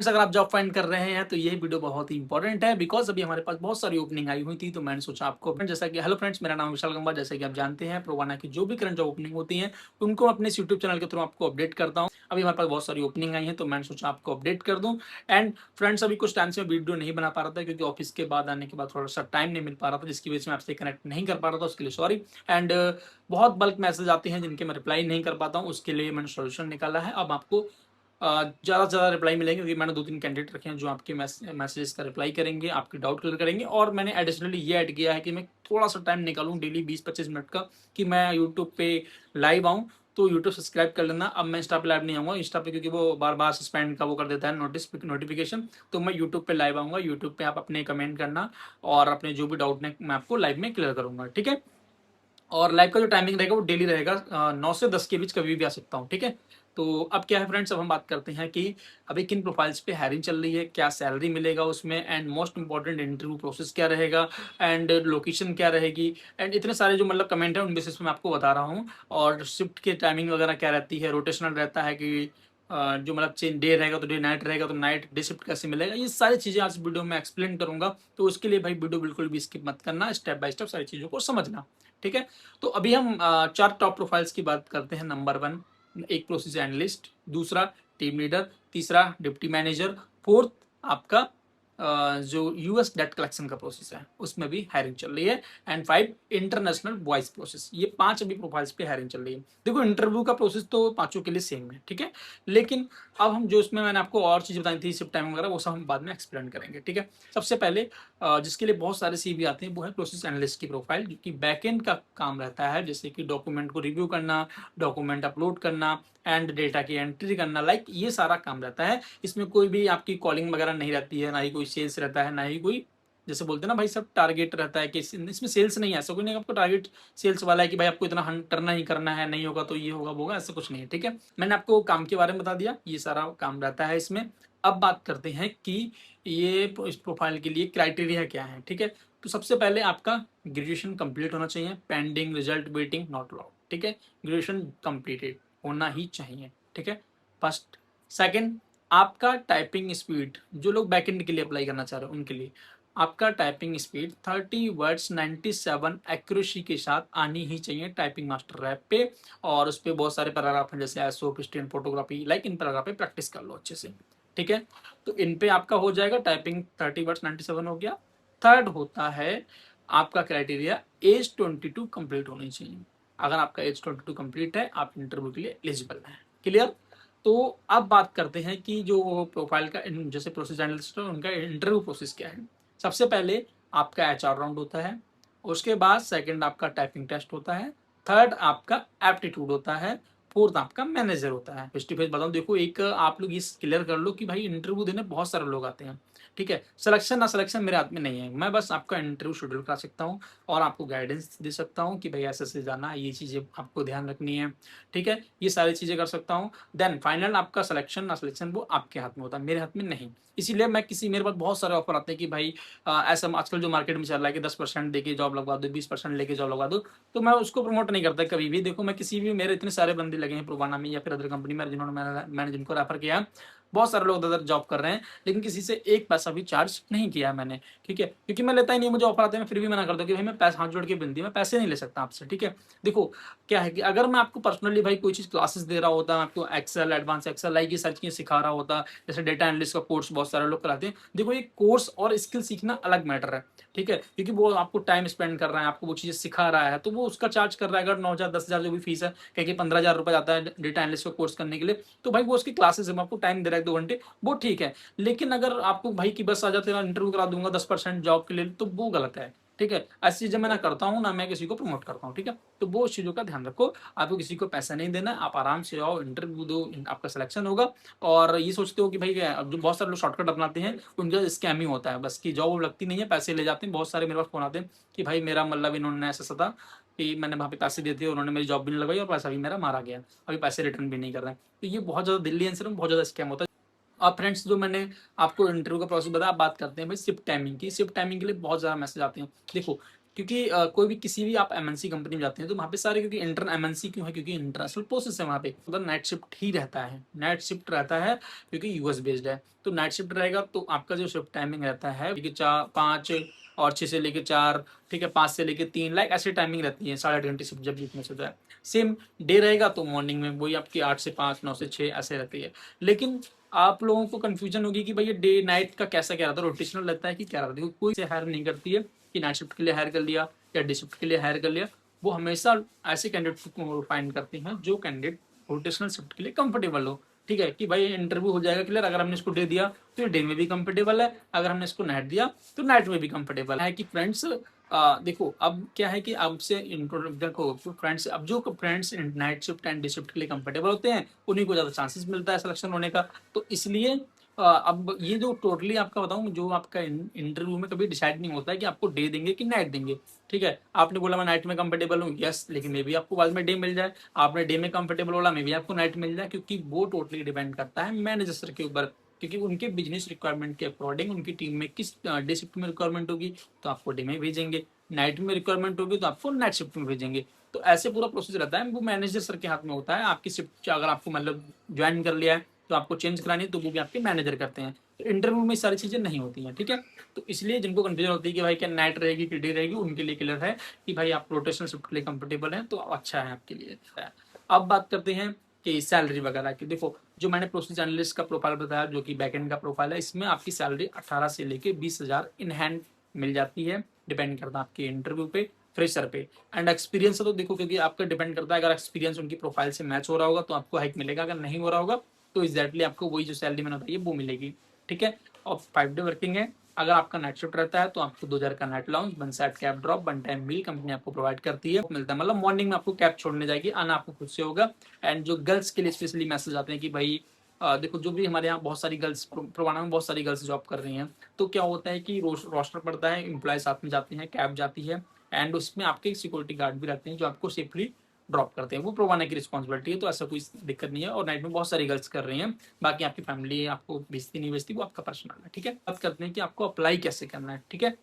अगर आप job find कर रहे हैं तो ये वीडियो बहुत ही इंपॉर्टेंट है बिकॉज अभी हमारे पास बहुत सारी ओपनिंग आई हुई थी तो मैंने सोचा आपको जैसा कि हेलो फ्रेंड्स, मेरा नाम है विशाल गंबा। जैसे कि आप जानते हैं प्रोवाना की जो भी करंट जॉब ओपनिंग होती है उनको अपने यूट्यूब चैनल के थ्रू आपको अपडेट करता हूँ। अभी हमारे पास बहुत सारी ओपनिंग आई है तो मैंने सोचा आपको अपडेट कर दूं। एंड फ्रेंड्स, अभी कुछ टाइम से वीडियो नहीं बना पा रहा था क्योंकि ऑफिस के बाद आने के बाद थोड़ा सा टाइम नहीं मिल पा रहा था, जिसकी वजह से मैं आपसे कनेक्ट नहीं कर पा रहा था, उसके लिए सॉरी। एंड बहुत बल्क मैसेज आते हैं जिनके मैं रिप्लाई नहीं कर पाता हूँ, उसके लिए मैंने सोल्यूशन निकाला है। अब आपको ज़्यादा से ज़्यादा रिप्लाई मिलेंगे क्योंकि मैंने 2-3 कैंडिडेट रखे हैं जो आपके मैसेजेस का रिप्लाई करेंगे, आपके डाउट क्लियर करेंगे। और मैंने एडिशनली ये ऐड किया है कि मैं थोड़ा-सा टाइम निकालूँ डेली 20-25 मिनट का कि मैं यूट्यूब पे लाइव आऊँ। तो यूट्यूब सब्सक्राइब कर लेना। अब मैं इंस्टा पे लाइव नहीं आऊँगा, इंस्टा पे क्योंकि वो बार-बार सस्पेंड का वो कर देता है नोटिफिकेशन। तो मैं यूट्यूब पे लाइव आऊँगा। यूट्यूब पे आप अपने कमेंट करना और अपने जो भी डाउट हैं मैं आपको लाइव में क्लियर करूँगा, ठीक है? और लाइव का जो टाइमिंग रहेगा वो डेली रहेगा, 9 से 10 के बीच कभी भी आ सकता हूँ, ठीक है? तो अब क्या है फ्रेंड्स, अब हम बात करते हैं कि अभी किन प्रोफाइल्स पे हायरिंग चल रही है, क्या सैलरी मिलेगा उसमें, and most important interview process क्या रहेगा, एंड लोकेशन क्या रहेगी, एंड इतने सारे जो मतलब कमेंट है उन बेसिस पे मैं आपको बता रहा हूँ। और शिफ्ट की टाइमिंग वगैरह क्या रहती है, रोटेशनल रहता है कि जो मतलब चेंज डे रहेगा तो डे, नाइट रहेगा तो नाइट, डे शिफ्ट कैसे मिलेगा, ये सारी चीज़ें आज वीडियो में एक्सप्लेन करूंगा। तो उसके लिए भाई वीडियो बिल्कुल भी स्किप मत करना, स्टेप बाय स्टेप सारी चीज़ों को समझना, ठीक है? तो अभी हम 4 टॉप प्रोफाइल्स की बात करते हैं। नंबर 1 एक प्रोसेस एनालिस्ट, दूसरा टीम लीडर, तीसरा डिप्टी मैनेजर, फोर्थ आपका जो यूएस डेट कलेक्शन का प्रोसेस है उसमें भी हायरिंग चल रही है, एंड 5 इंटरनेशनल वॉइस प्रोसेस। ये 5 अभी प्रोफाइल्स पे हायरिंग चल रही है। देखो, इंटरव्यू का प्रोसेस तो पांचों के लिए सेम है, ठीक है? लेकिन अब हम जो इसमें मैंने आपको और चीज़ बताई थी, शिफ्ट टाइम वगैरह, वो सब हम बाद में एक्सप्लेन करेंगे, ठीक है? सबसे पहले जिसके लिए बहुत सारे सीवी आते हैं वो है प्रोसेस एनालिस्ट की प्रोफाइल, जो कि बैकएंड का काम रहता है, जैसे कि डॉक्यूमेंट को रिव्यू करना, डॉक्यूमेंट अपलोड करना, एंड डेटा की एंट्री करना, लाइक ये सारा काम रहता है। इसमें कोई भी आपकी कॉलिंग वगैरह नहीं रहती है, ना ही कोई सेल्स रहता है, ना ही कोई, जैसे बोलते हैं ना भाई, सब टारगेट रहता है कि इसमें सेल्स नहीं है, ऐसा कोई नहीं आपको टारगेट सेल्स वाला है कि भाई आपको इतना करना ही करना है, नहीं होगा तो ये होगा वो होगा, ऐसा कुछ नहीं है, ठीक है? मैंने आपको काम के बारे में बता दिया, ये सारा काम रहता है इसमें। अब बात करते हैं कि ये इस प्रोफाइल के लिए क्राइटेरिया क्या है, ठीक है? तो सबसे पहले आपका ग्रेजुएशन कंप्लीट होना चाहिए, pending result waiting not allowed, ठीक है? ग्रेजुएशन कंप्लीटेड होना ही चाहिए, ठीक है? फर्स्ट। सेकंड, आपका टाइपिंग स्पीड, जो लोग बैकएंड के लिए अप्लाई करना चाह रहे हैं उनके लिए, आपका टाइपिंग स्पीड 30 वर्ड्स 97 एक्यूरेसी के साथ आनी ही चाहिए टाइपिंग मास्टर रैप पे। और उस पर बहुत सारे पैराग्राफ हैं, जैसे SO, stand, photography, like in paragraph पे प्रैक्टिस कर लो अच्छे से, ठीक है? तो इन पे आपका हो जाएगा, टाइपिंग 30 वर्ड्स 97 हो गया। थर्ड होता है आपका क्राइटेरिया, एज 22 कंप्लीट होनी चाहिए। अगर आपका एज 22 कंप्लीट है, आप इंटरव्यू के लिए एलिजिबल हैं। क्लियर? तो अब बात करते हैं कि जो प्रोफाइल का जैसे प्रोसेस एनालिस्ट है उनका इंटरव्यू प्रोसेस क्या है। सबसे पहले आपका एचआर राउंड होता है, उसके बाद सेकंड आपका टाइपिंग टेस्ट होता है, थर्ड आपका एप्टीट्यूड होता है, फोर्थ आपका मैनेजर होता है। फेस टू फेस बताऊं, देखो एक आप लोग इस क्लियर कर लो कि भाई इंटरव्यू देने बहुत सारे लोग आते हैं, ठीक है? सिलेक्शन ना सिलेक्शन मेरे हाथ में नहीं है, मैं बस आपका इंटरव्यू शेड्यूल करा सकता हूँ और आपको गाइडेंस दे सकता हूँ कि भाई ऐसे ऐसे जाना है, ये चीज़ें आपको ध्यान रखनी है, ठीक है? ये सारी चीज़ें कर सकता हूँ। देन फाइनल आपका सिलेक्शन ना सिलेक्शन वो आपके हाथ में होता है, मेरे हाथ में नहीं। इसीलिए मैं मेरे पास बहुत सारे ऑफर आते हैं कि भाई ऐसा आजकल जो मार्केट में चल रहा है कि 10% देके जॉब लगवा दो, 20% लेके जॉब लगवा दो, तो मैं उसको प्रमोट नहीं करता कभी भी। देखो, मैं किसी भी, मेरे इतने सारे बंदे लगे हैं प्रोवाना में या फिर अदर कंपनी में, जिन्होंने मैंने जिनको रेफर किया, बहुत सारे लोग अदर जॉब कर रहे हैं, लेकिन किसी से एक पैसा भी चार्ज नहीं किया है मैंने, ठीक है? क्योंकि मैं लेता ही नहीं, मुझे ऑफर आते हैं, मैं फिर भी मना करता हूँ कि भाई मैं पैसा हाथ जोड़ के बिनती, मैं पैसे नहीं ले सकता आपसे, ठीक है? देखो, क्या है कि अगर मैं आपको पर्सनली भाई कोई चीज़ क्लासेस दे रहा होता, मैं आपको एक्सेल, एडवांस एक्सेल, लाइक ये सारी चीज़ें सिखा रहा होता, जैसे डेटा एनालिस्ट का कोर्स बहुत सारे लोग कराते हैं। देखो, ये कोर्स और स्किल सीखना अलग मैटर है, ठीक है? क्योंकि वो आपको टाइम स्पेंड कर रहा है, आपको वो चीज़ें सिखा रहा है, तो वो उसका चार्ज कर रहा है। अगर 9,000 10,000 जो भी फीस है, कहीं कि 15,000 रुपये जाता है डेटा एनालिस्ट का कोर्स करने के लिए, तो भाई वो उसकी क्लासेस है, आपको टाइम दे रहा है 2 घंटे, वो ठीक है। लेकिन अगर आपको भाई की बस आ जाते हैं, इंटरव्यू करा दूंगा 10% जॉब के लिए, तो वो गलत है, ठीक है? ऐसी चीजें मैं ना करता हूँ, ना मैं किसी को प्रमोट करता हूँ, ठीक है? तो वो उस चीजों का ध्यान रखो। आपको किसी को पैसा नहीं देना, आप आराम से जाओ, इंटरव्यू दो, आपका सिलेक्शन होगा। और ये सोचते हो कि भाई अब जो बहुत सारे लोग शॉर्टकट अपनाते हैं, उनका स्कैम ही होता है, बस की जॉब लगती नहीं है, पैसे ले जाते हैं। बहुत सारे मेरे पास फोन आते हैं कि भाई मेरा मतलब इन्होंने ऐसा था कि मैंने वहाँ पे पैसे दिए थे, उन्होंने मेरी जॉब भी नहीं लगाई और पैसा भी मेरा मारा गया, अभी पैसे रिटर्न भी नहीं कर रहे हैं। तो ये बहुत ज़्यादा दिल्ली एनसीआर में बहुत ज़्यादा स्कैम होता है। अब फ्रेंड्स, जो मैंने आपको इंटरव्यू का प्रोसेस बताया, आप बात करते हैं भाई शिफ्ट टाइमिंग की। शिफ्ट टाइमिंग के लिए बहुत ज़्यादा मैसेज आते हैं। देखो, क्योंकि कोई भी किसी भी आप एमएनसी कंपनी में जाते हैं तो वहाँ पे सारे, क्योंकि इंटर एमएनसी क्यों है, क्योंकि इंटरनेशनल प्रोसेस है वहाँ पे, मतलब नाइट शिफ्ट ही रहता है, नाइट शिफ्ट रहता है क्योंकि यूएस बेस्ड है। तो नाइट शिफ्ट रहेगा तो आपका जो शिफ्ट टाइमिंग रहता है लेके 4 5 और 6 से लेके 4, ठीक है, 5 से लेके 3, लाइक ऐसी टाइमिंग रहती है, 8.5 घंटे शिफ्ट जब बीच में से होता है। सेम डे रहेगा तो मॉर्निंग में वही आपकी 8 से 5, 9 से 6 ऐसे रहती है। लेकिन आप लोगों को कंफ्यूजन होगी कि भाई ये डे नाइट का कैसा क्या रहता है, रोटेशनल रहता है कि क्या रहता है, कोई से हायर नहीं करती है कि नाइट शिफ्ट के लिए हायर कर लिया या डे शिफ्ट के लिए हायर कर लिया। वो हमेशा ऐसे कैंडिडेट को फाइंड करते हैं जो कैंडिडेट रोटेशनल शिफ्ट के लिए कंफर्टेबल हो। ठीक है कि भाई इंटरव्यू हो जाएगा क्लियर, अगर हमने इसको डे दिया तो ये डे में भी कंफर्टेबल है, अगर हमने इसको नाइट दिया तो नाइट में भी कंफर्टेबल है। कि फ्रेंड्स देखो अब क्या है कि अब से देखो फ्रेंड्स, अब जो friends night shift and day shift के लिए कंफर्टेबल होते हैं उन्हीं को ज़्यादा चांसेस मिलता है सिलेक्शन होने का। तो इसलिए अब ये जो टोटली आपका बताऊं, जो आपका इंटरव्यू में कभी डिसाइड नहीं होता है कि आपको डे देंगे कि नाइट देंगे। ठीक है, आपने बोला मैं नाइट में कंफर्टेबल हूँ, यस, लेकिन मे भी आपको बाद में डे मिल जाए। आपने डे में कंफर्टेबल बोला, मे भी आपको नाइट मिल जाए, क्योंकि वो टोटली डिपेंड करता है मैनेजर सर के ऊपर, क्योंकि उनके बिजनेस रिक्वायरमेंट के अकॉर्डिंग उनकी टीम में किस डे शिफ्ट में रिक्वायरमेंट होगी तो आपको डे में भेजेंगे, नाइट में रिक्वायरमेंट होगी तो आपको नाइट शिफ्ट में भेजेंगे। तो ऐसे पूरा प्रोसेस रहता है, वो मैनेजर सर के हाथ में होता है। आपकी शिफ्ट अगर आपको मतलब ज्वाइन कर लिया है तो आपको चेंज करानी है तो वो भी आपके मैनेजर करते हैं। तो इंटरव्यू में सारी चीज़ें नहीं होती हैं। ठीक है, तो इसलिए जिनको कंफ्यूजन होती है कि भाई क्या नाइट रहेगी कि डे रहेगी, उनके लिए क्लियर है कि भाई आप रोटेशनल शिफ्ट के लिए कंफर्टेबल हैं तो अच्छा है आपके लिए। अब बात करते हैं कि सैलरी वगैरह की। देखो जो मैंने प्रोसेस एनालिस्ट का प्रोफाइल बताया जो कि बैकएंड का प्रोफाइल है, इसमें आपकी सैलरी 18 से लेके 20,000 इन हैंड मिल जाती है, डिपेंड करता है आपके इंटरव्यू पे, फ्रेशर पे एंड एक्सपीरियंस। तो देखो क्योंकि आपका डिपेंड करता है, अगर एक्सपीरियंस उनकी प्रोफाइल से मैच हो रहा होगा तो आपको हाइक मिलेगा, अगर नहीं हो रहा होगा तो एग्जैक्टली आपको वही जो सैलरी मैंने बताई है वो मिलेगी। ठीक है, और 5 डे वर्किंग है। अगर आपका नाइट शिफ्ट रहता है तो आपको 2,000 का night allowance, 1 side cab drop, 1 time meal company आपको प्रोवाइड करती है, मिलता है। मतलब मॉर्निंग में आपको कैब छोड़ने जाएगी, आना आपको खुद से होगा। एंड जो गर्ल्स के लिए स्पेशली मैसेज आते हैं कि भाई देखो जो भी हमारे यहाँ बहुत सारी गर्ल्स प्रोवाना में बहुत सारी गर्ल्स जॉब कर रही हैं, तो क्या होता है कि रोस्टर पड़ता है, एम्प्लॉय साथ में जाते हैं, कैब जाती है एंड उसमें आपके सिक्योरिटी गार्ड भी रहते हैं जो आपको सेफली ड्रॉप करते हैं, वो प्रोवाना की रिस्पॉन्सिबिलिटी है। तो ऐसा कोई दिक्कत नहीं है, और नाइट में बहुत सारी गर्ल्स कर रही हैं। बाकी आपकी फैमिली आपको भेजती नहीं भेजती वो आपका पर्सनल है। ठीक है, बात करते हैं कि आपको अप्लाई कैसे करना है। ठीक है,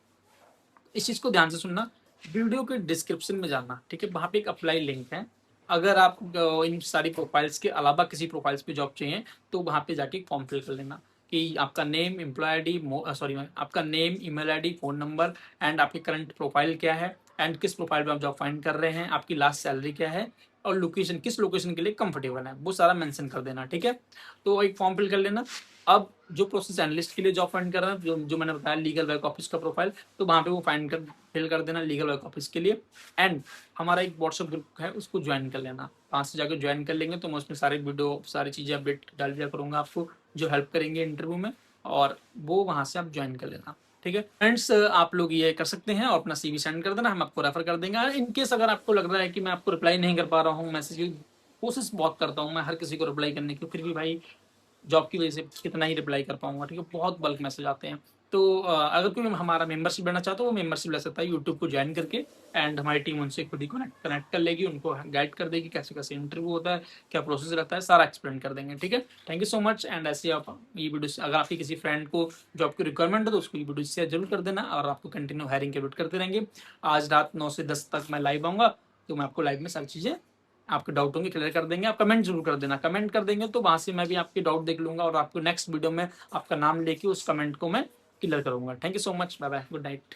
इस चीज़ को ध्यान से सुनना, वीडियो के डिस्क्रिप्शन में जाना। ठीक है, वहाँ पे एक अप्लाई लिंक है। अगर आप इन सारी प्रोफाइल्स के अलावा किसी प्रोफाइल्स पे जॉब चाहिए तो वहाँ पे जाके फॉर्म फिल कर लेना कि आपका नेम, एम्प्लॉय आईडी, सॉरी आपका name, email ID, phone number and आपकी करंट प्रोफाइल क्या है एंड किस प्रोफाइल पे आप जॉब फाइंड कर रहे हैं, आपकी लास्ट सैलरी क्या है और लोकेशन, किस लोकेशन के लिए कंफर्टेबल है, वो सारा मेंशन कर देना। ठीक है, तो एक फॉर्म फिल कर लेना। अब जो प्रोसेस एनालिस्ट के लिए जॉब फाइंड कर रहा है, जो मैंने बताया लीगल बैक ऑफिस का प्रोफाइल, तो वहाँ पे वो फाइंड कर फिल कर देना लीगल बैक ऑफिस के लिए। एंड हमारा एक व्हाट्सएप ग्रुप है उसको ज्वाइन कर लेना, वहाँ से जाकर ज्वाइन कर लेंगे तो मैं उसमें सारे वीडियो सारी चीज़ें अपडेट डाल दिया करूँगा आपको, जो हेल्प करेंगे इंटरव्यू में, और वो वहाँ से आप ज्वाइन कर लेना। ठीक है फ्रेंड्स, आप लोग ये कर सकते हैं और अपना सीवी सेंड कर देना, हम आपको रेफर कर देंगे। इनकेस अगर आपको लग रहा है कि मैं आपको रिप्लाई नहीं कर पा रहा हूँ, मैसेज की कोशिश बहुत करता हूँ मैं हर किसी को रिप्लाई करने की, फिर भी भाई जॉब की वजह से कितना ही रिप्लाई कर पाऊंगा। ठीक है, बहुत बल्क मैसेज आते हैं। तो अगर कोई हमारा मेंबरशिप लेना चाहता है वो मेंबरशिप ले सकता है यूट्यूब को ज्वाइन करके, एंड हमारी टीम उनसे खुद ही कनेक्ट कर लेगी, उनको गाइड कर देगी कैसे कैसे इंटरव्यू होता है, क्या प्रोसेस रहता है, सारा एक्सप्लेन कर देंगे। ठीक है, thank you so much. And ऐसे आप ये वीडियो अगर आपकी किसी फ्रेंड को जॉब की रिक्वायरमेंट है तो उसको ये वीडियो शेयर जरूर कर देना, और आपको कंटिन्यू हायरिंग के वेट करते रहेंगे। आज रात 9 से 10 तक मैं लाइव आऊँगा, तो मैं आपको लाइव में सारी चीज़ें आपके डाउट होंगे क्लियर कर देंगे। आप कमेंट जरूर कर देना, कमेंट कर देंगे तो वहां से मैं भी आपके डाउट देख लूंगा और आपको नेक्स्ट वीडियो में आपका नाम लेके उस कमेंट को मैं क्लियर करूंगा। Thank you so much, bye bye, good night.